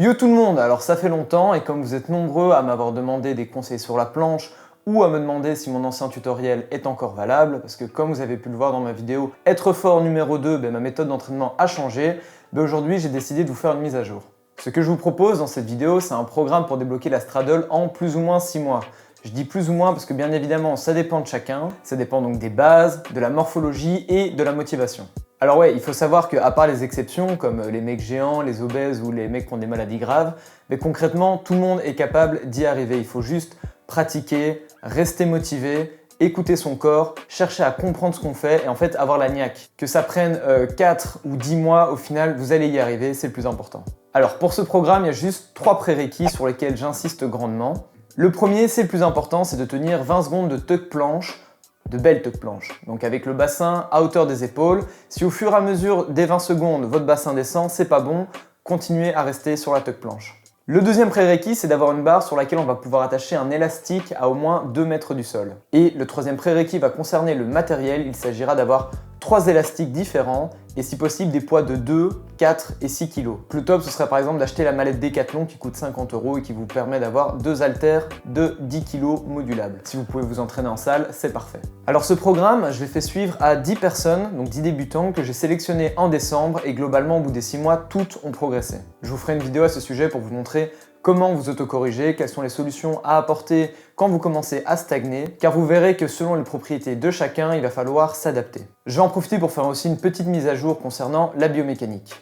Yo tout le monde, alors ça fait longtemps et comme vous êtes nombreux à m'avoir demandé des conseils sur la planche ou à me demander si mon ancien tutoriel est encore valable, parce que comme vous avez pu le voir dans ma vidéo Être fort numéro 2, ma méthode d'entraînement a changé, aujourd'hui j'ai décidé de vous faire une mise à jour. Ce que je vous propose dans cette vidéo, c'est un programme pour débloquer la straddle en plus ou moins 6 mois. Je dis plus ou moins parce que bien évidemment ça dépend de chacun, ça dépend donc des bases, de la morphologie et de la motivation. Alors ouais, il faut savoir qu'à part les exceptions, comme les mecs géants, les obèses ou les mecs qui ont des maladies graves, mais concrètement, tout le monde est capable d'y arriver. Il faut juste pratiquer, rester motivé, écouter son corps, chercher à comprendre ce qu'on fait et en fait avoir la niaque. Que ça prenne 4 ou 10 mois, au final, vous allez y arriver, c'est le plus important. Alors pour ce programme, il y a juste 3 prérequis sur lesquels j'insiste grandement. Le premier, c'est le plus important, c'est de tenir 20 secondes de tuck planche, de belle tuck planche. Donc avec le bassin à hauteur des épaules. Si au fur et à mesure des 20 secondes, votre bassin descend, c'est pas bon, continuez à rester sur la tuck planche. Le deuxième prérequis, c'est d'avoir une barre sur laquelle on va pouvoir attacher un élastique à au moins 2 mètres du sol. Et le troisième prérequis va concerner le matériel, il s'agira d'avoir 3 élastiques différents et si possible des poids de 2, 4 et 6 kg. Le top ce serait par exemple d'acheter la mallette Decathlon qui coûte 50 € et qui vous permet d'avoir 2 haltères de 10 kg modulables. Si vous pouvez vous entraîner en salle, c'est parfait. Alors ce programme, je l'ai fait suivre à 10 personnes, donc 10 débutants que j'ai sélectionnés en décembre et globalement au bout des 6 mois, toutes ont progressé. Je vous ferai une vidéo à ce sujet pour vous montrer comment vous autocorriger, quelles sont les solutions à apporter quand vous commencez à stagner, car vous verrez que selon les propriétés de chacun, il va falloir s'adapter. Je vais en profiter pour faire aussi une petite mise à jour concernant la biomécanique.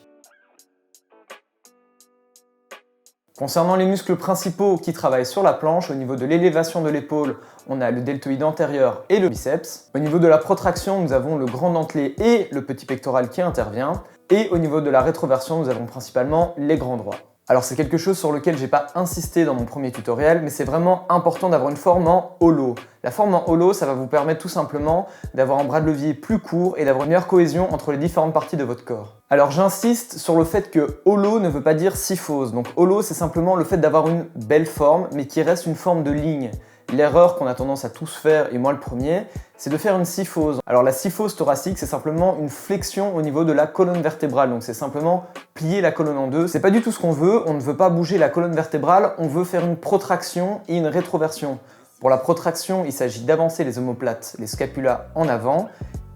Concernant les muscles principaux qui travaillent sur la planche, au niveau de l'élévation de l'épaule, on a le deltoïde antérieur et le biceps. Au niveau de la protraction, nous avons le grand dentelé et le petit pectoral qui intervient. Et au niveau de la rétroversion, nous avons principalement les grands droits. Alors c'est quelque chose sur lequel j'ai pas insisté dans mon premier tutoriel, mais c'est vraiment important d'avoir une forme en holo. La forme en holo, ça va vous permettre tout simplement d'avoir un bras de levier plus court et d'avoir une meilleure cohésion entre les différentes parties de votre corps. Alors j'insiste sur le fait que holo ne veut pas dire syphose. Donc holo, c'est simplement le fait d'avoir une belle forme, mais qui reste une forme de ligne. L'erreur qu'on a tendance à tous faire, et moi le premier, c'est de faire une syphose. Alors la syphose thoracique, c'est simplement une flexion au niveau de la colonne vertébrale. Donc c'est simplement plier la colonne en deux. C'est pas du tout ce qu'on veut, on ne veut pas bouger la colonne vertébrale, on veut faire une protraction et une rétroversion. Pour la protraction, il s'agit d'avancer les omoplates, les scapulas en avant.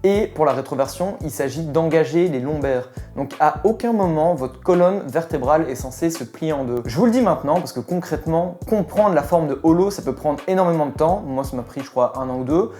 Et pour la rétroversion, il s'agit d'engager les lombaires. Donc à aucun moment, votre colonne vertébrale est censée se plier en deux. Je vous le dis maintenant parce que concrètement, comprendre la forme de holo, ça peut prendre énormément de temps. Moi, ça m'a pris, je crois, 1 an ou 2.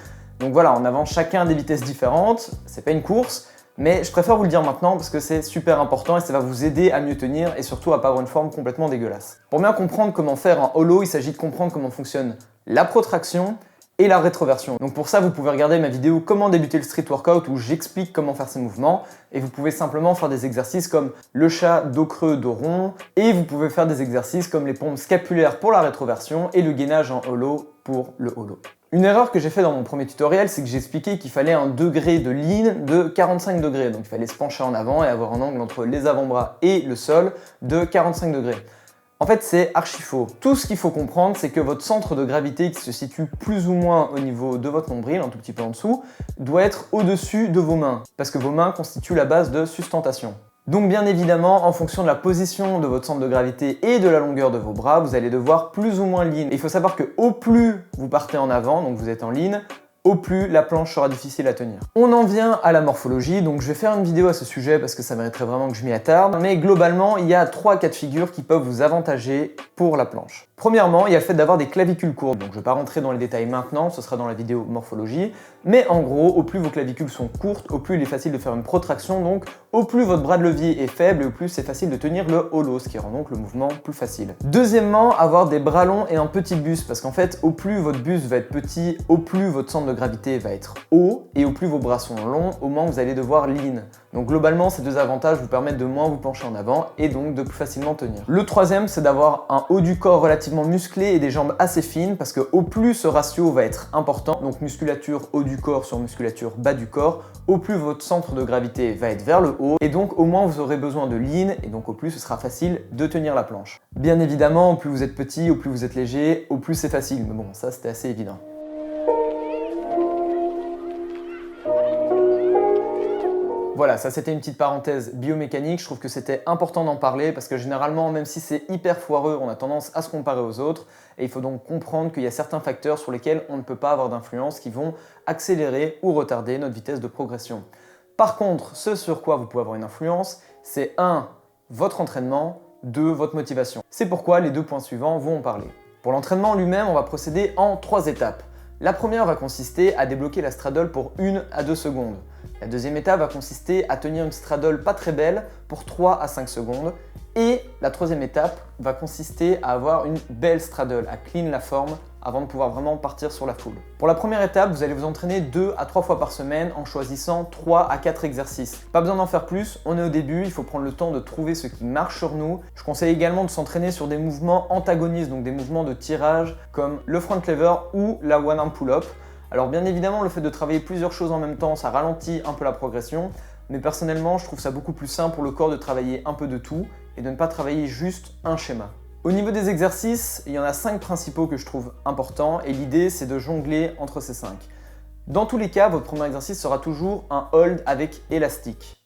Donc voilà, on avance chacun à des vitesses différentes. C'est pas une course, mais je préfère vous le dire maintenant parce que c'est super important et ça va vous aider à mieux tenir et surtout à pas avoir une forme complètement dégueulasse. Pour bien comprendre comment faire un holo, il s'agit de comprendre comment fonctionne la protraction et la rétroversion. Donc pour ça, vous pouvez regarder ma vidéo Comment débuter le street workout où j'explique comment faire ces mouvements et vous pouvez simplement faire des exercices comme le chat, dos creux, dos rond et vous pouvez faire des exercices comme les pompes scapulaires pour la rétroversion et le gainage en holo pour le holo. Une erreur que j'ai fait dans mon premier tutoriel, c'est que j'ai expliqué qu'il fallait un degré de lean de 45 degrés. Donc il fallait se pencher en avant et avoir un angle entre les avant-bras et le sol de 45 degrés. En fait, c'est archi faux. Tout ce qu'il faut comprendre, c'est que votre centre de gravité qui se situe plus ou moins au niveau de votre nombril, un tout petit peu en dessous, doit être au-dessus de vos mains, parce que vos mains constituent la base de sustentation. Donc bien évidemment, en fonction de la position de votre centre de gravité et de la longueur de vos bras, vous allez devoir plus ou moins lean. Et il faut savoir que au plus vous partez en avant, donc vous êtes en lean, au plus la planche sera difficile à tenir. On en vient à la morphologie, donc je vais faire une vidéo à ce sujet parce que ça mériterait vraiment que je m'y attarde, mais globalement, il y a 3 cas de figure qui peuvent vous avantager pour la planche. Premièrement, il y a le fait d'avoir des clavicules courtes, donc je ne vais pas rentrer dans les détails maintenant, ce sera dans la vidéo morphologie, mais en gros, au plus vos clavicules sont courtes, au plus il est facile de faire une protraction, donc au plus votre bras de levier est faible et au plus c'est facile de tenir le holo, ce qui rend donc le mouvement plus facile. Deuxièmement, avoir des bras longs et un petit buste, parce qu'en fait, au plus votre buste va être petit, au plus votre centre de gravité va être haut, et au plus vos bras sont longs, au moins vous allez devoir lean. Donc globalement, ces deux avantages vous permettent de moins vous pencher en avant et donc de plus facilement tenir. Le troisième, c'est d'avoir un haut du corps relativement musclé et des jambes assez fines parce que au plus ce ratio va être important, donc musculature haut du corps sur musculature bas du corps, au plus votre centre de gravité va être vers le haut et donc au moins vous aurez besoin de lean et donc au plus ce sera facile de tenir la planche. Bien évidemment, au plus vous êtes petit, au plus vous êtes léger, au plus c'est facile, mais bon, ça c'était assez évident. Voilà, ça c'était une petite parenthèse biomécanique, je trouve que c'était important d'en parler parce que généralement, même si c'est hyper foireux, on a tendance à se comparer aux autres et il faut donc comprendre qu'il y a certains facteurs sur lesquels on ne peut pas avoir d'influence qui vont accélérer ou retarder notre vitesse de progression. Par contre, ce sur quoi vous pouvez avoir une influence, c'est 1. Votre entraînement, 2. Votre motivation. C'est pourquoi les 2 points suivants vont en parler. Pour l'entraînement lui-même, on va procéder en 3 étapes. La première va consister à débloquer la straddle pour 1 à 2 secondes. La deuxième étape va consister à tenir une straddle pas très belle pour 3 à 5 secondes. Et la troisième étape va consister à avoir une belle straddle, à clean la forme avant de pouvoir vraiment partir sur la full. Pour la première étape, vous allez vous entraîner 2 à 3 fois par semaine en choisissant 3 à 4 exercices. Pas besoin d'en faire plus, on est au début, il faut prendre le temps de trouver ce qui marche sur nous. Je conseille également de s'entraîner sur des mouvements antagonistes, donc des mouvements de tirage comme le front lever ou la one arm pull-up. Alors bien évidemment, le fait de travailler plusieurs choses en même temps, ça ralentit un peu la progression, mais personnellement, je trouve ça beaucoup plus simple pour le corps de travailler un peu de tout et de ne pas travailler juste un schéma. Au niveau des exercices, il y en a 5 principaux que je trouve importants et l'idée c'est de jongler entre ces 5. Dans tous les cas, votre premier exercice sera toujours un hold avec élastique.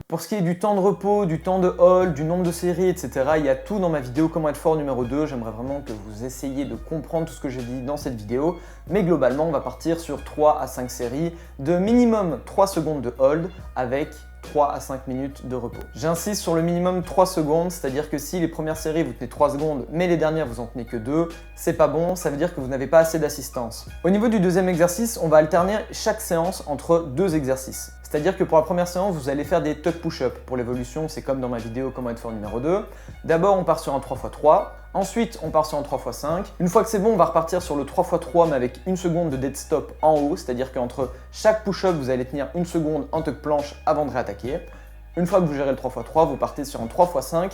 Pour ce qui est du temps de repos, du temps de hold, du nombre de séries, etc., il y a tout dans ma vidéo Comment être fort numéro 2. J'aimerais vraiment que vous essayiez de comprendre tout ce que j'ai dit dans cette vidéo. Mais globalement, on va partir sur 3 à 5 séries de minimum 3 secondes de hold avec 3 à 5 minutes de repos. J'insiste sur le minimum 3 secondes, c'est-à-dire que si les premières séries vous tenez 3 secondes, mais les dernières vous en tenez que 2, c'est pas bon, ça veut dire que vous n'avez pas assez d'assistance. Au niveau du deuxième exercice, on va alterner chaque séance entre 2 exercices. C'est-à-dire que pour la première séance, vous allez faire des tuck push-up. Pour l'évolution, c'est comme dans ma vidéo Comment être fort numéro 2. D'abord, on part sur un 3x3. Ensuite, on part sur un 3x5. Une fois que c'est bon, on va repartir sur le 3x3 mais avec 1 seconde de dead stop en haut. C'est-à-dire qu'entre chaque push-up, vous allez tenir 1 seconde en tuck planche avant de réattaquer. Une fois que vous gérez le 3x3, vous partez sur un 3x5.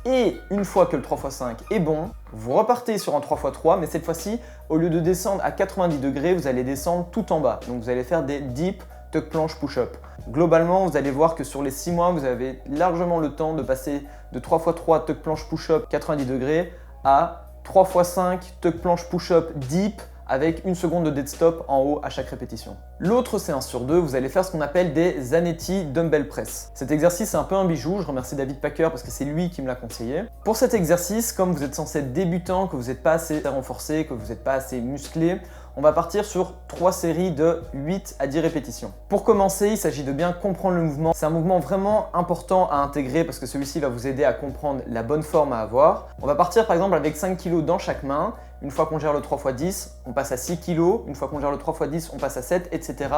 Et une fois que le 3x5 est bon, vous repartez sur un 3x3. Mais cette fois-ci, au lieu de descendre à 90 degrés, vous allez descendre tout en bas. Donc vous allez faire des deep tuck planche push-up. Globalement, vous allez voir que sur les 6 mois, vous avez largement le temps de passer de 3x3 tuck planche push-up 90 degrés à 3x5 tuck planche push-up deep avec 1 seconde de dead stop en haut à chaque répétition. L'autre séance sur 2, vous allez faire ce qu'on appelle des Zanetti Dumbbell Press. Cet exercice est un peu un bijou, je remercie David Packer parce que c'est lui qui me l'a conseillé. Pour cet exercice, comme vous êtes censé être débutant, que vous n'êtes pas assez renforcé, que vous n'êtes pas assez musclé, on va partir sur 3 séries de 8 à 10 répétitions. Pour commencer, il s'agit de bien comprendre le mouvement. C'est un mouvement vraiment important à intégrer parce que celui-ci va vous aider à comprendre la bonne forme à avoir. On va partir par exemple avec 5 kg dans chaque main. Une fois qu'on gère le 3x10, on passe à 6 kg. Une fois qu'on gère le 3x10, on passe à 7, etc.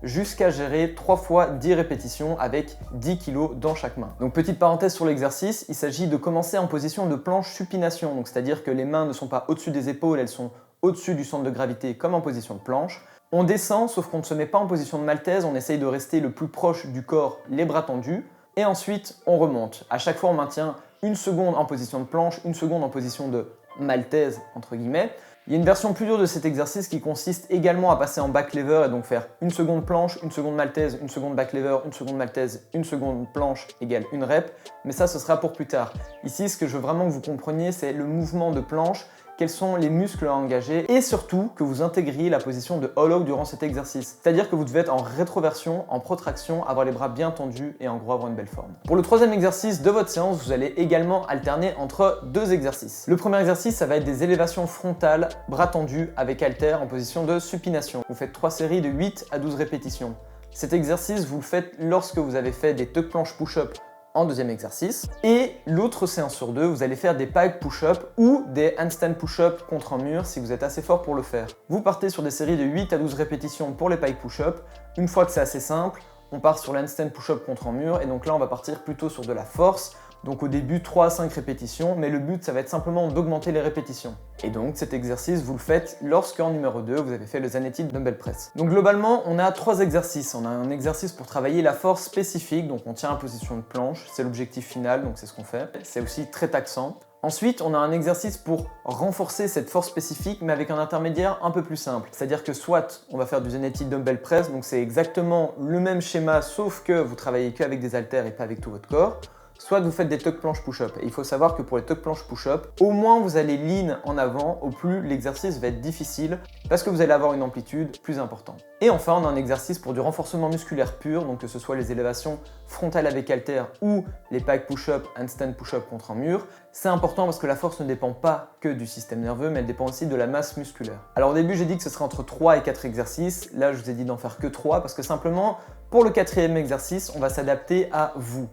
jusqu'à gérer 3 fois 10 répétitions avec 10 kg dans chaque main. Donc petite parenthèse sur l'exercice, il s'agit de commencer en position de planche supination. Donc c'est-à-dire que les mains ne sont pas au-dessus des épaules, elles sont au-dessus du centre de gravité comme en position de planche. On descend, sauf qu'on ne se met pas en position de maltaise, on essaye de rester le plus proche du corps, les bras tendus. Et ensuite, on remonte. À chaque fois, on maintient 1 seconde en position de planche, 1 seconde en position de maltaise, entre guillemets. Il y a une version plus dure de cet exercice qui consiste également à passer en back lever et donc faire 1 seconde planche, 1 seconde maltaise, 1 seconde back lever, 1 seconde maltaise, 1 seconde planche égale 1 rep. Mais ça, ce sera pour plus tard. Ici, ce que je veux vraiment que vous compreniez, c'est le mouvement de planche, quels sont les muscles à engager et surtout que vous intégriez la position de hollow durant cet exercice. C'est-à-dire que vous devez être en rétroversion, en protraction, avoir les bras bien tendus et en gros avoir une belle forme. Pour le troisième exercice de votre séance, vous allez également alterner entre 2 exercices. Le premier exercice, ça va être des élévations frontales, bras tendus avec haltère en position de supination. Vous faites 3 séries de 8 à 12 répétitions. Cet exercice, vous le faites lorsque vous avez fait des tuck planche push-up en deuxième exercice. Et l'autre séance sur 2, vous allez faire des pike push-up ou des handstand push-up contre un mur si vous êtes assez fort pour le faire. Vous partez sur des séries de 8 à 12 répétitions pour les pike push-up. Une fois que c'est assez simple, on part sur l'handstand push-up contre un mur et donc là on va partir plutôt sur de la force. Donc au début 3 à 5 répétitions, mais le but ça va être simplement d'augmenter les répétitions. Et donc cet exercice vous le faites lorsqu'en numéro 2 vous avez fait le Zanetti Dumbbell Press. Donc globalement on a 3 exercices. On a un exercice pour travailler la force spécifique, donc on tient en position de planche, c'est l'objectif final, donc c'est ce qu'on fait. C'est aussi très taxant. Ensuite, on a un exercice pour renforcer cette force spécifique, mais avec un intermédiaire un peu plus simple. C'est-à-dire que soit on va faire du Zanetti Dumbbell Press, donc c'est exactement le même schéma, sauf que vous travaillez qu'avec des haltères et pas avec tout votre corps. soit vous faites des tuck planches push-up. Et il faut savoir que pour les tuck planches push-up, au moins vous allez lean en avant, au plus l'exercice va être difficile parce que vous allez avoir une amplitude plus importante. Et enfin, on a un exercice pour du renforcement musculaire pur, donc que ce soit les élévations frontales avec haltère ou les pike push-up, handstand push-up contre un mur. C'est important parce que la force ne dépend pas que du système nerveux, mais elle dépend aussi de la masse musculaire. Alors au début, j'ai dit que ce serait entre 3 et 4 exercices. Là, je vous ai dit d'en faire que 3 parce que simplement, pour le 4e exercice, on va s'adapter à vous.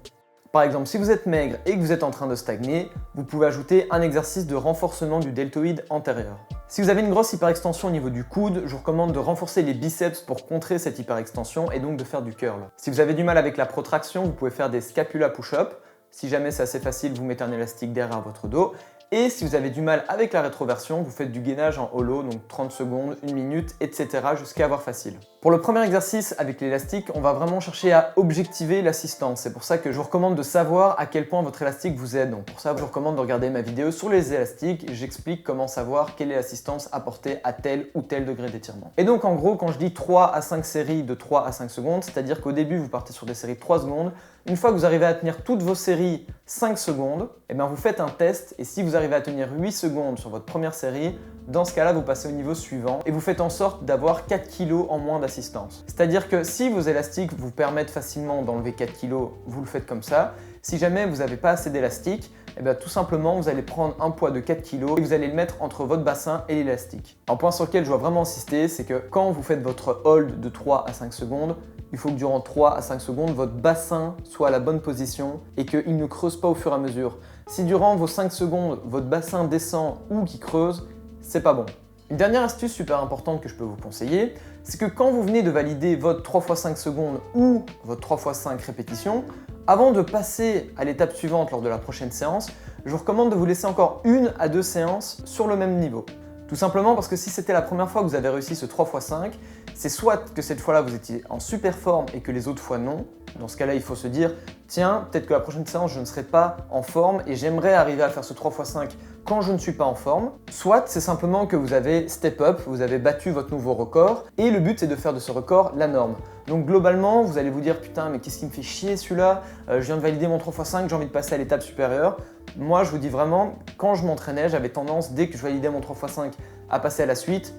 Par exemple, si vous êtes maigre et que vous êtes en train de stagner, vous pouvez ajouter un exercice de renforcement du deltoïde antérieur. Si vous avez une grosse hyperextension au niveau du coude, je vous recommande de renforcer les biceps pour contrer cette hyperextension et donc de faire du curl. Si vous avez du mal avec la protraction, vous pouvez faire des scapula push-up. Si jamais c'est assez facile, vous mettez un élastique derrière votre dos. Et si vous avez du mal avec la rétroversion, vous faites du gainage en hollow, donc 30 secondes, 1 minute, etc. jusqu'à avoir facile. Pour le premier exercice avec l'élastique, on va vraiment chercher à objectiver l'assistance. C'est pour ça que je vous recommande de savoir à quel point votre élastique vous aide. Donc pour ça, je vous recommande de regarder ma vidéo sur les élastiques. J'explique comment savoir quelle est l'assistance apportée à tel ou tel degré d'étirement. Et donc en gros, quand je dis 3 à 5 séries de 3 à 5 secondes, c'est-à-dire qu'au début, vous partez sur des séries de 3 secondes. Une fois que vous arrivez à tenir toutes vos séries 5 secondes, et bien vous faites un test et si vous arrivez à tenir 8 secondes sur votre première série, dans ce cas-là, vous passez au niveau suivant et vous faites en sorte d'avoir 4 kg en moins d'assistance. C'est-à-dire que si vos élastiques vous permettent facilement d'enlever 4 kg, vous le faites comme ça. Si jamais vous n'avez pas assez d'élastique, et bien tout simplement vous allez prendre un poids de 4 kg et vous allez le mettre entre votre bassin et l'élastique. Un point sur lequel je dois vraiment insister, c'est que quand vous faites votre hold de 3 à 5 secondes, il faut que durant 3 à 5 secondes, votre bassin soit à la bonne position et qu'il ne creuse pas au fur et à mesure. Si durant vos 5 secondes, votre bassin descend ou qu'il creuse, c'est pas bon. Une dernière astuce super importante que je peux vous conseiller, c'est que quand vous venez de valider votre 3 x 5 secondes ou votre 3 x 5 répétitions, avant de passer à l'étape suivante lors de la prochaine séance, je vous recommande de vous laisser encore 1 à 2 séances sur le même niveau. Tout simplement parce que si c'était la première fois que vous avez réussi ce 3 x 5, c'est soit que cette fois-là vous étiez en super forme et que les autres fois non. Dans ce cas-là, il faut se dire, tiens, peut-être que la prochaine séance, je ne serai pas en forme et j'aimerais arriver à faire ce 3 x 5 quand je ne suis pas en forme. Soit c'est simplement que vous avez step up, vous avez battu votre nouveau record et le but c'est de faire de ce record la norme. Donc globalement, vous allez vous dire, putain, mais qu'est-ce qui me fait chier celui-là, je viens de valider mon 3 x 5, j'ai envie de passer à l'étape supérieure. Moi, je vous dis vraiment, quand je m'entraînais, j'avais tendance, dès que je validais mon 3 x 5, à passer à la suite.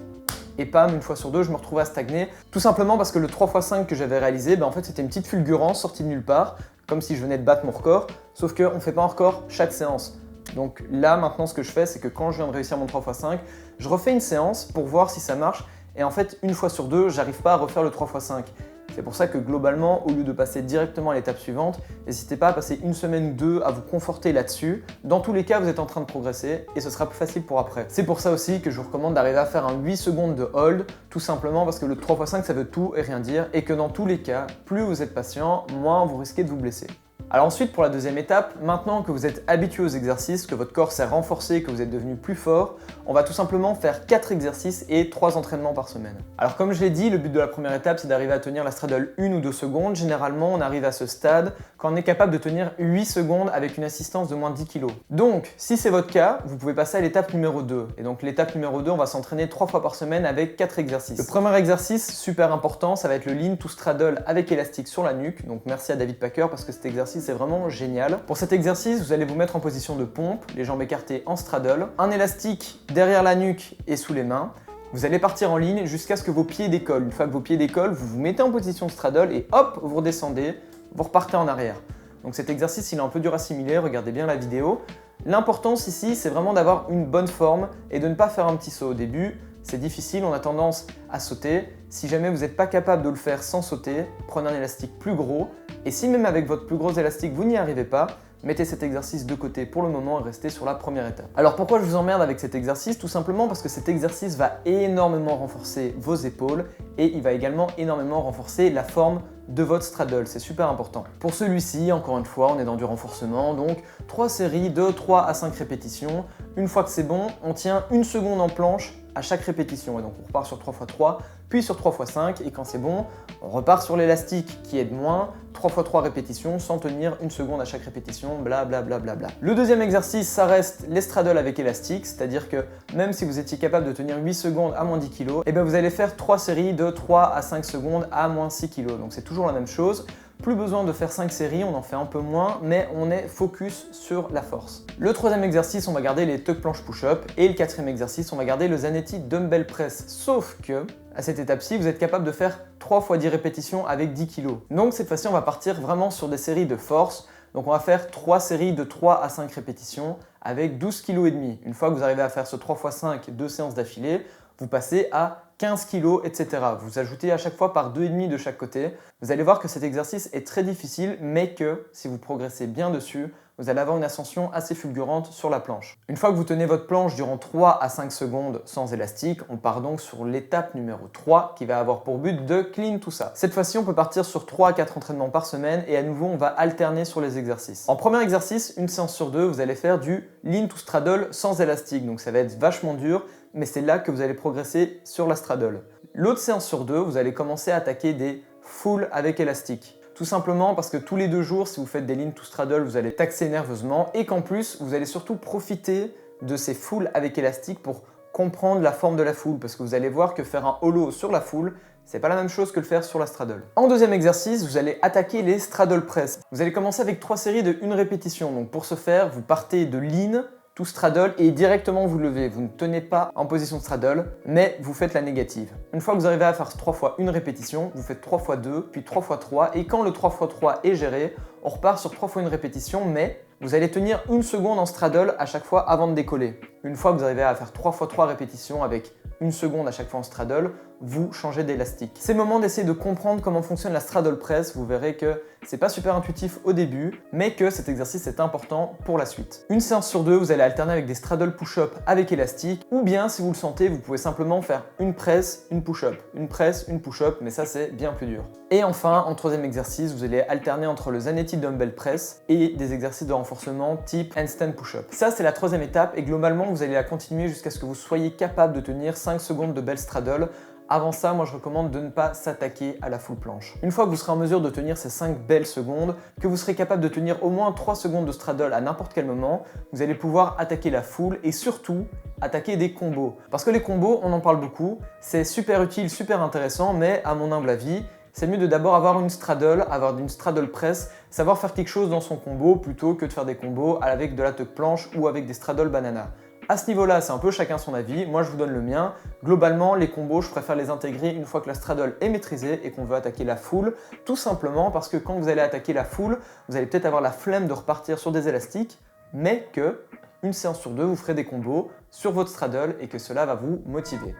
Et pam, une fois sur deux, je me retrouvais à stagner. Tout simplement parce que le 3 x 5 que j'avais réalisé, en fait, c'était une petite fulgurance sortie de nulle part, comme si je venais de battre mon record, sauf qu'on ne fait pas un record chaque séance. Donc là, maintenant, ce que je fais, c'est que quand je viens de réussir mon 3 x 5, je refais une séance pour voir si ça marche. Et en fait, une fois sur deux, j'arrive pas à refaire le 3 x 5. C'est pour ça que globalement, au lieu de passer directement à l'étape suivante, n'hésitez pas à passer une semaine ou deux à vous conforter là-dessus. Dans tous les cas, vous êtes en train de progresser et ce sera plus facile pour après. C'est pour ça aussi que je vous recommande d'arriver à faire un 8 secondes de hold, tout simplement parce que le 3 x 5 ça veut tout et rien dire et que dans tous les cas, plus vous êtes patient, moins vous risquez de vous blesser. Alors ensuite, pour la deuxième étape, maintenant que vous êtes habitué aux exercices, que votre corps s'est renforcé, que vous êtes devenu plus fort, on va tout simplement faire 4 exercices et 3 entraînements par semaine. Alors comme je l'ai dit, le but de la première étape, c'est d'arriver à tenir la straddle 1 ou 2 secondes. Généralement, on arrive à ce stade quand on est capable de tenir 8 secondes avec une assistance de moins de 10 kg. Donc, si c'est votre cas, vous pouvez passer à l'étape numéro 2. Et donc l'étape numéro 2, on va s'entraîner 3 fois par semaine avec 4 exercices. Le premier exercice, super important, ça va être le lean to straddle avec élastique sur la nuque. Donc merci à David Packer parce que cet exercice c'est vraiment génial. Pour cet exercice, vous allez vous mettre en position de pompe, les jambes écartées en straddle, un élastique derrière la nuque et sous les mains. Vous allez partir en ligne jusqu'à ce que vos pieds décollent. Une fois que vos pieds décollent, vous vous mettez en position de straddle et hop, vous redescendez, vous repartez en arrière. Donc cet exercice, il est un peu dur à assimiler, regardez bien la vidéo. L'importance ici, c'est vraiment d'avoir une bonne forme et de ne pas faire un petit saut au début. C'est difficile, on a tendance à sauter. Si jamais vous n'êtes pas capable de le faire sans sauter, prenez un élastique plus gros. Et si même avec votre plus gros élastique, vous n'y arrivez pas, mettez cet exercice de côté pour le moment et restez sur la première étape. Alors pourquoi je vous emmerde avec cet exercice? Tout simplement parce que cet exercice va énormément renforcer vos épaules et il va également énormément renforcer la forme de votre straddle, c'est super important. Pour celui-ci, encore une fois, on est dans du renforcement, donc 3 séries de 3 à 5 répétitions. Une fois que c'est bon, on tient 1 seconde en planche à chaque répétition. Et donc on repart sur 3 x 3, puis sur 3 x 5, et quand c'est bon, on repart sur l'élastique qui aide moins, 3 x 3 répétitions sans tenir 1 seconde à chaque répétition, blablabla. Le deuxième exercice, ça reste les straddles avec élastique, c'est-à-dire que même si vous étiez capable de tenir 8 secondes à moins 10 kg, et bien vous allez faire 3 séries de 3 à 5 secondes à moins 6 kg. Donc c'est toujours la même chose. Plus besoin de faire 5 séries, on en fait un peu moins, mais on est focus sur la force. Le troisième exercice, on va garder les tuck planches push-up, et le quatrième exercice, on va garder le Zanetti dumbbell press, sauf que à cette étape-ci, vous êtes capable de faire 3 fois 10 répétitions avec 10 kg. Donc cette fois-ci, on va partir vraiment sur des séries de force. Donc on va faire 3 séries de 3 à 5 répétitions avec 12,5 kg. Une fois que vous arrivez à faire ce 3 x 5, 2 séances d'affilée, vous passez à 15 kg, etc. Vous ajoutez à chaque fois par 2,5 de chaque côté. Vous allez voir que cet exercice est très difficile, mais que si vous progressez bien dessus, vous allez avoir une ascension assez fulgurante sur la planche. Une fois que vous tenez votre planche durant 3 à 5 secondes sans élastique, on part donc sur l'étape numéro 3 qui va avoir pour but de clean tout ça. Cette fois-ci, on peut partir sur 3 à 4 entraînements par semaine et à nouveau, on va alterner sur les exercices. En premier exercice, une séance sur 2, vous allez faire du lean to straddle sans élastique. Donc ça va être vachement dur, mais c'est là que vous allez progresser sur la straddle. L'autre séance sur 2, vous allez commencer à attaquer des full avec élastique. Tout simplement parce que tous les 2 jours, si vous faites des lean to straddle, vous allez taxer nerveusement et qu'en plus, vous allez surtout profiter de ces fulls avec élastique pour comprendre la forme de la full parce que vous allez voir que faire un hollow sur la full, c'est pas la même chose que le faire sur la straddle. En deuxième exercice, vous allez attaquer les straddle press. Vous allez commencer avec 3 séries de 1 répétition. Donc pour ce faire, vous partez de lean to straddle et directement vous levez. Vous ne tenez pas en position de straddle, mais vous faites la négative. Une fois que vous arrivez à faire 3 fois 1 répétition, vous faites 3 fois 2, puis 3 fois 3, et quand le 3 fois 3 est géré, on repart sur 3 fois 1 répétition, mais vous allez tenir 1 seconde en straddle à chaque fois avant de décoller. Une fois que vous arrivez à faire 3 fois 3 répétitions avec 1 seconde à chaque fois en straddle, vous changez d'élastique. C'est le moment d'essayer de comprendre comment fonctionne la straddle press. Vous verrez que c'est pas super intuitif au début, mais que cet exercice est important pour la suite. Une séance sur 2, vous allez alterner avec des straddle push-up avec élastique, ou bien si vous le sentez, vous pouvez simplement faire une presse, une push-up, une presse, une push-up, mais ça c'est bien plus dur. Et enfin, en troisième exercice, vous allez alterner entre le Zanetti dumbbell press et des exercices de renforcement type handstand push-up. Ça c'est la troisième étape et globalement vous allez la continuer jusqu'à ce que vous soyez capable de tenir 5 secondes de bell straddle. Avant ça, moi je recommande de ne pas s'attaquer à la full planche. Une fois que vous serez en mesure de tenir ces 5 belles secondes, que vous serez capable de tenir au moins 3 secondes de straddle à n'importe quel moment, vous allez pouvoir attaquer la full et surtout attaquer des combos. Parce que les combos, on en parle beaucoup, c'est super utile, super intéressant, mais à mon humble avis, c'est mieux de d'abord avoir une straddle press, savoir faire quelque chose dans son combo plutôt que de faire des combos avec de la tuck planche ou avec des straddle banana. À ce niveau-là, c'est un peu chacun son avis. Moi, je vous donne le mien. Globalement, les combos, je préfère les intégrer une fois que la straddle est maîtrisée et qu'on veut attaquer la full. Tout simplement parce que quand vous allez attaquer la full, vous allez peut-être avoir la flemme de repartir sur des élastiques, mais que une séance sur 2, vous ferez des combos sur votre straddle et que cela va vous motiver.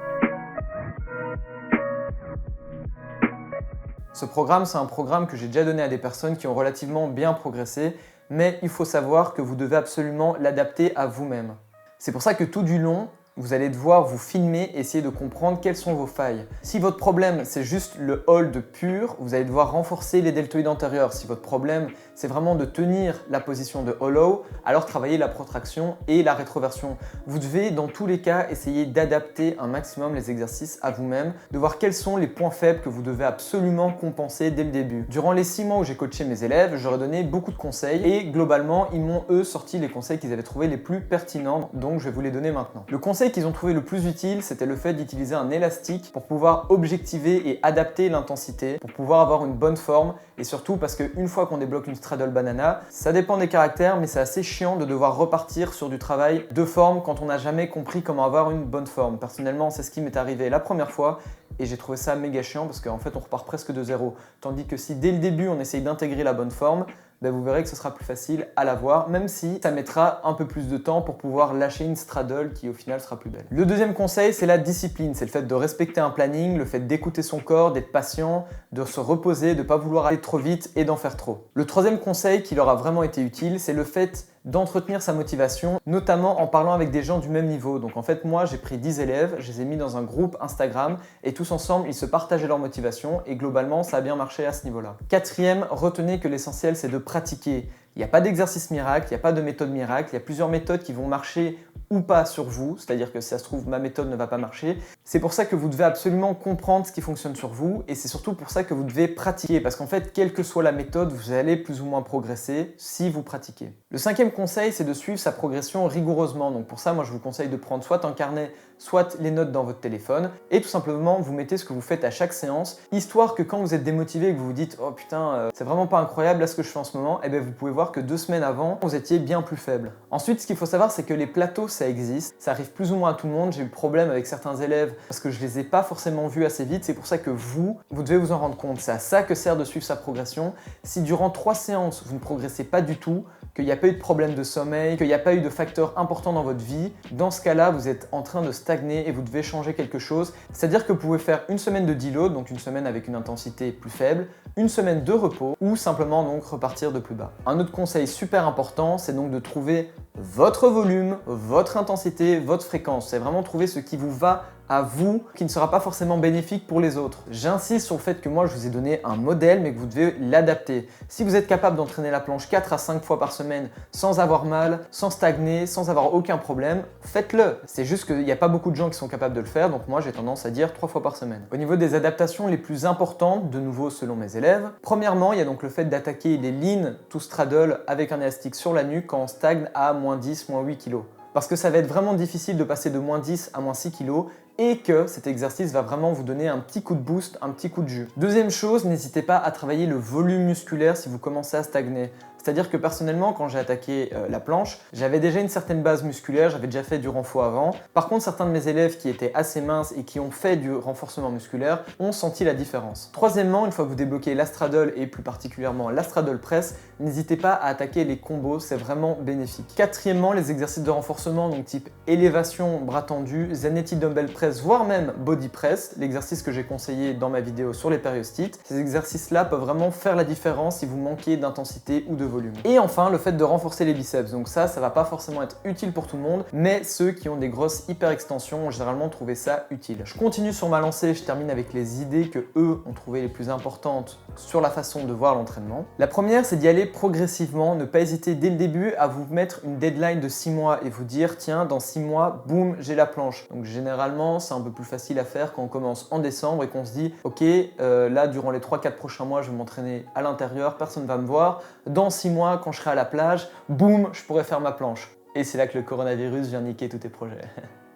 Ce programme, c'est un programme que j'ai déjà donné à des personnes qui ont relativement bien progressé, mais il faut savoir que vous devez absolument l'adapter à vous-même. C'est pour ça que tout du long, vous allez devoir vous filmer et essayer de comprendre quelles sont vos failles. Si votre problème c'est juste le hold pur, vous allez devoir renforcer les deltoïdes antérieurs. Si votre problème c'est vraiment de tenir la position de hollow, alors travaillez la protraction et la rétroversion. Vous devez dans tous les cas essayer d'adapter un maximum les exercices à vous-même, de voir quels sont les points faibles que vous devez absolument compenser dès le début. Durant les 6 mois où j'ai coaché mes élèves, je leur ai donné beaucoup de conseils et globalement ils m'ont eux sorti les conseils qu'ils avaient trouvés les plus pertinents, donc je vais vous les donner maintenant. Le conseil qu'ils ont trouvé le plus utile, c'était le fait d'utiliser un élastique pour pouvoir objectiver et adapter l'intensité, pour pouvoir avoir une bonne forme et surtout parce qu'une fois qu'on débloque une straddle banana, ça dépend des caractères mais c'est assez chiant de devoir repartir sur du travail de forme quand on n'a jamais compris comment avoir une bonne forme. Personnellement, c'est ce qui m'est arrivé la première fois et j'ai trouvé ça méga chiant parce qu'en fait on repart presque de zéro. Tandis que si dès le début on essaye d'intégrer la bonne forme, ben vous verrez que ce sera plus facile à l'avoir, même si ça mettra un peu plus de temps pour pouvoir lâcher une straddle qui au final sera plus belle. Le deuxième conseil, c'est la discipline, c'est le fait de respecter un planning, le fait d'écouter son corps, d'être patient, de se reposer, de ne pas vouloir aller trop vite et d'en faire trop. Le troisième conseil qui leur a vraiment été utile, c'est le fait d'entretenir sa motivation, notamment en parlant avec des gens du même niveau. Donc en fait, moi, j'ai pris 10 élèves, je les ai mis dans un groupe Instagram et tous ensemble, ils se partageaient leur motivation et globalement, ça a bien marché à ce niveau-là. Quatrième, retenez que l'essentiel, c'est de pratiquer. Il n'y a pas d'exercice miracle, il n'y a pas de méthode miracle, il y a plusieurs méthodes qui vont marcher ou pas sur vous, c'est-à-dire que si ça se trouve, ma méthode ne va pas marcher. C'est pour ça que vous devez absolument comprendre ce qui fonctionne sur vous et c'est surtout pour ça que vous devez pratiquer parce qu'en fait, quelle que soit la méthode, vous allez plus ou moins progresser si vous pratiquez. Le cinquième conseil, c'est de suivre sa progression rigoureusement. Donc pour ça, moi, je vous conseille de prendre soit un carnet, soit les notes dans votre téléphone, et tout simplement vous mettez ce que vous faites à chaque séance, histoire que quand vous êtes démotivé et que vous vous dites « Oh putain, c'est vraiment pas incroyable là ce que je fais en ce moment », et bien vous pouvez voir que 2 semaines avant, vous étiez bien plus faible. Ensuite, ce qu'il faut savoir, c'est que les plateaux, ça existe, ça arrive plus ou moins à tout le monde. J'ai eu le problème avec certains élèves parce que je les ai pas forcément vus assez vite, c'est pour ça que vous devez vous en rendre compte. C'est à ça que sert de suivre sa progression. Si durant 3 séances, vous ne progressez pas du tout, qu'il n'y a pas eu de problème de sommeil, qu'il n'y a pas eu de facteur important dans votre vie, dans ce cas-là, vous êtes en train de stagner et vous devez changer quelque chose. C'est-à-dire que vous pouvez faire une semaine de deload, donc une semaine avec une intensité plus faible, une semaine de repos ou simplement donc repartir de plus bas. Un autre conseil super important, c'est donc de trouver votre volume, votre intensité, votre fréquence. C'est vraiment trouver ce qui vous va à vous, qui ne sera pas forcément bénéfique pour les autres. J'insiste sur le fait que moi je vous ai donné un modèle mais que vous devez l'adapter. Si vous êtes capable d'entraîner la planche 4 à 5 fois par semaine sans avoir mal, sans stagner, sans avoir aucun problème, faites-le. C'est juste qu'il n'y a pas beaucoup de gens qui sont capables de le faire, donc moi j'ai tendance à dire 3 fois par semaine. Au niveau des adaptations les plus importantes, de nouveau selon mes élèves, premièrement il y a donc le fait d'attaquer les lean to straddle avec un élastique sur la nuque quand on stagne à moins 10, moins 8 kg. Parce que ça va être vraiment difficile de passer de moins 10 à moins 6 kg et que cet exercice va vraiment vous donner un petit coup de boost, un petit coup de jus. Deuxième chose, n'hésitez pas à travailler le volume musculaire si vous commencez à stagner. C'est-à-dire que personnellement, quand j'ai attaqué la planche, j'avais déjà une certaine base musculaire, j'avais déjà fait du renfort avant. Par contre, certains de mes élèves qui étaient assez minces et qui ont fait du renforcement musculaire ont senti la différence. Troisièmement, une fois que vous débloquez la straddle et plus particulièrement la straddle press, n'hésitez pas à attaquer les combos, c'est vraiment bénéfique. Quatrièmement, les exercices de renforcement, donc type élévation, bras tendus, Zanetti dumbbell press, voire même body press, l'exercice que j'ai conseillé dans ma vidéo sur les périostites. Ces exercices-là peuvent vraiment faire la différence si vous manquez d'intensité ou de volume. Et enfin, le fait de renforcer les biceps. Donc ça va pas forcément être utile pour tout le monde, mais ceux qui ont des grosses hyper extensions ont généralement trouvé ça utile. Je continue sur ma lancée, je termine avec les idées que eux ont trouvées les plus importantes sur la façon de voir l'entraînement. La première, c'est d'y aller progressivement, ne pas hésiter dès le début à vous mettre une deadline de 6 mois et vous dire tiens, dans 6 mois, boum, j'ai la planche. Donc généralement, c'est un peu plus facile à faire quand on commence en décembre et qu'on se dit ok, là, durant les 3-4 prochains mois, je vais m'entraîner à l'intérieur, personne ne va me voir. Dans 6 mois, quand je serai à la plage, boum, je pourrai faire ma planche. Et c'est là que le coronavirus vient niquer tous tes projets.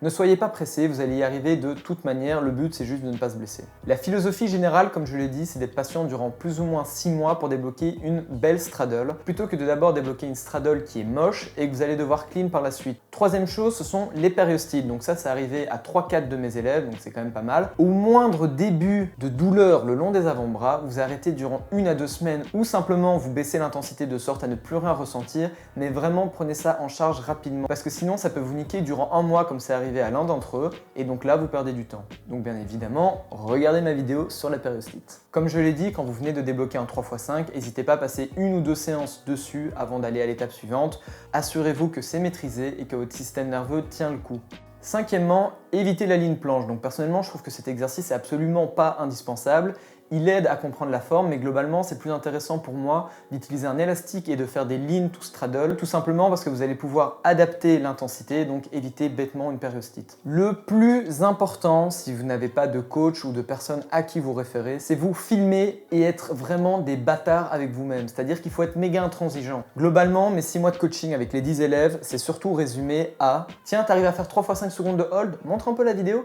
Ne soyez pas pressés, vous allez y arriver de toute manière, le but c'est juste de ne pas se blesser. La philosophie générale, comme je l'ai dit, c'est d'être patient durant plus ou moins 6 mois pour débloquer une belle straddle, plutôt que de d'abord débloquer une straddle qui est moche et que vous allez devoir clean par la suite. Troisième chose, ce sont les périostites, donc ça c'est arrivé à 3-4 de mes élèves, donc c'est quand même pas mal. Au moindre début de douleur le long des avant-bras, vous arrêtez durant 1 à 2 semaines ou simplement vous baissez l'intensité de sorte à ne plus rien ressentir, mais vraiment prenez ça en charge rapidement, parce que sinon ça peut vous niquer durant 1 mois comme c'est arrivé à l'un d'entre eux, et donc là vous perdez du temps. Donc bien évidemment, regardez ma vidéo sur la périostite. Comme je l'ai dit, quand vous venez de débloquer un 3x5, n'hésitez pas à passer 1 ou 2 séances dessus avant d'aller à l'étape suivante. Assurez-vous que c'est maîtrisé et que votre système nerveux tient le coup. Cinquièmement, évitez la ligne planche. Donc personnellement, je trouve que cet exercice est absolument pas indispensable. Il aide à comprendre la forme, mais globalement, c'est plus intéressant pour moi d'utiliser un élastique et de faire des lean to straddle, tout simplement parce que vous allez pouvoir adapter l'intensité, donc éviter bêtement une périostite. Le plus important, si vous n'avez pas de coach ou de personne à qui vous référez, c'est vous filmer et être vraiment des bâtards avec vous-même. C'est-à-dire qu'il faut être méga intransigeant. Globalement, mes 6 mois de coaching avec les 10 élèves, c'est surtout résumé à « Tiens, t'arrives à faire 3 x 5 secondes de hold, montre un peu la vidéo ».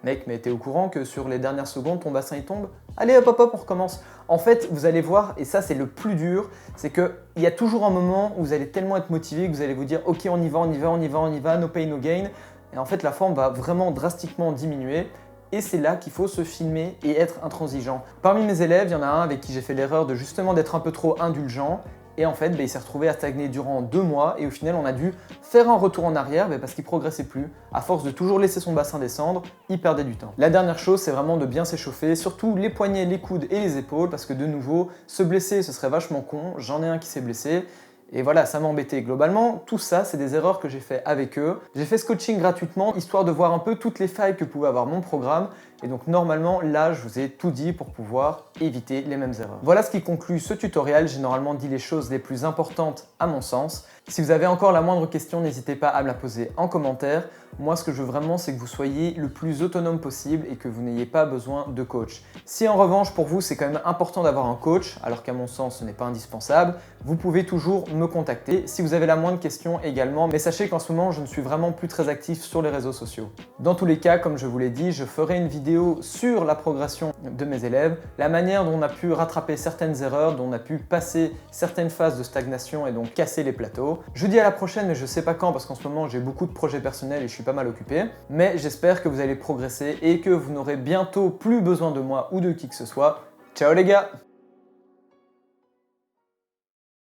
Mec, mais t'es au courant que sur les dernières secondes, ton bassin il tombe? Allez hop hop hop, on recommence. En fait, vous allez voir, et ça c'est le plus dur, c'est qu'il y a toujours un moment où vous allez tellement être motivé que vous allez vous dire ok, on y va, on y va, on y va, on y va, no pain, no gain. Et en fait, la forme va vraiment drastiquement diminuer. Et c'est là qu'il faut se filmer et être intransigeant. Parmi mes élèves, il y en a un avec qui j'ai fait l'erreur de justement d'être un peu trop indulgent. Et en fait, il s'est retrouvé à stagner durant 2 mois et au final, on a dû faire un retour en arrière parce qu'il progressait plus. À force de toujours laisser son bassin descendre, il perdait du temps. La dernière chose, c'est vraiment de bien s'échauffer, surtout les poignets, les coudes et les épaules parce que de nouveau, se blesser, ce serait vachement con. J'en ai un qui s'est blessé. Et voilà, ça m'embêtait. Globalement, tout ça, c'est des erreurs que j'ai fait avec eux. J'ai fait ce coaching gratuitement, histoire de voir un peu toutes les failles que pouvait avoir mon programme. Et donc normalement, là, je vous ai tout dit pour pouvoir éviter les mêmes erreurs. Voilà ce qui conclut ce tutoriel. J'ai normalement dit les choses les plus importantes à mon sens. Si vous avez encore la moindre question, n'hésitez pas à me la poser en commentaire. Moi, ce que je veux vraiment, c'est que vous soyez le plus autonome possible et que vous n'ayez pas besoin de coach. Si en revanche, pour vous, c'est quand même important d'avoir un coach, alors qu'à mon sens, ce n'est pas indispensable, vous pouvez toujours me contacter si vous avez la moindre question également. Mais sachez qu'en ce moment, je ne suis vraiment plus très actif sur les réseaux sociaux. Dans tous les cas, comme je vous l'ai dit, je ferai une vidéo sur la progression de mes élèves, la manière dont on a pu rattraper certaines erreurs, dont on a pu passer certaines phases de stagnation et donc casser les plateaux. Je vous dis à la prochaine, mais je sais pas quand parce qu'en ce moment j'ai beaucoup de projets personnels et je suis pas mal occupé. Mais j'espère que vous allez progresser et que vous n'aurez bientôt plus besoin de moi ou de qui que ce soit. Ciao les gars!